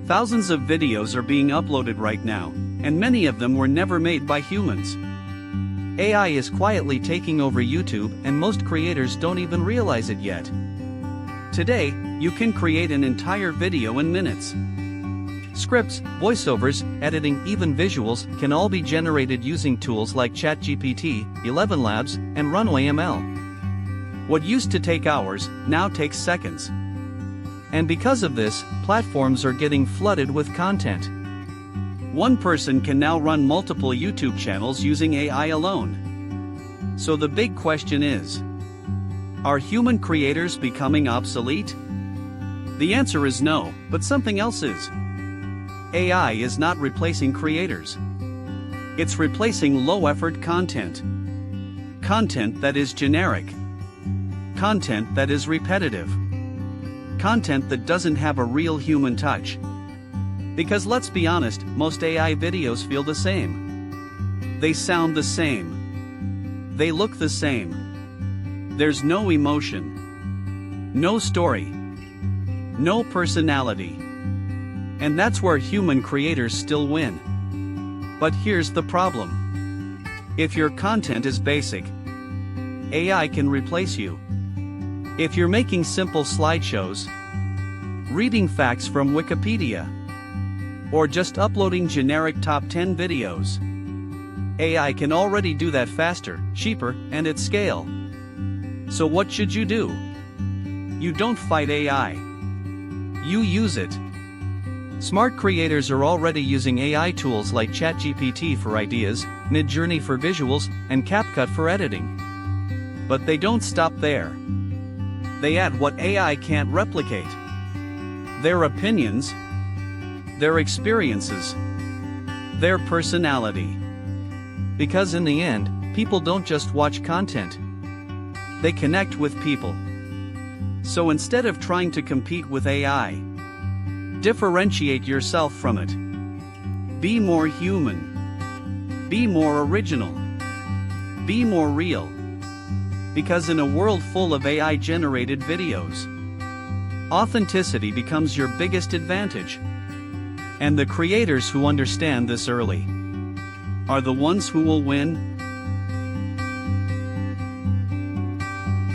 Thousands of videos are being uploaded right now, and many of them were never made by humans. AI is quietly taking over YouTube, and most creators don't even realize it yet. Today, you can create an entire video in minutes. Scripts, voiceovers, editing, even visuals can all be generated using tools like ChatGPT, ElevenLabs, and Runway ML. What used to take hours now takes seconds. And because of this, platforms are getting flooded with content. One person can now run multiple YouTube channels using AI alone. So the big question is, are human creators becoming obsolete? The answer is no, but something else is. AI is not replacing creators. It's replacing low-effort content. Content that is generic. Content that is repetitive. Content that doesn't have a real human touch. Because let's be honest, most AI videos feel the same. They sound the same. They look the same. There's no emotion. No story. No personality. And that's where human creators still win. But here's the problem. If your content is basic, AI can replace you. If you're making simple slideshows, reading facts from Wikipedia, or just uploading generic top 10 videos, AI can already do that faster, cheaper, and at scale. So what should you do? You don't fight AI. You use it. Smart creators are already using AI tools like ChatGPT for ideas, Midjourney for visuals, and CapCut for editing. But they don't stop there. They add what AI can't replicate: their opinions, their experiences, their personality. Because in the end, people don't just watch content. They connect with people. So instead of trying to compete with AI, differentiate yourself from it. Be more human. Be more original. Be more real. Because in a world full of AI-generated videos, authenticity becomes your biggest advantage. And the creators who understand this early are the ones who will win.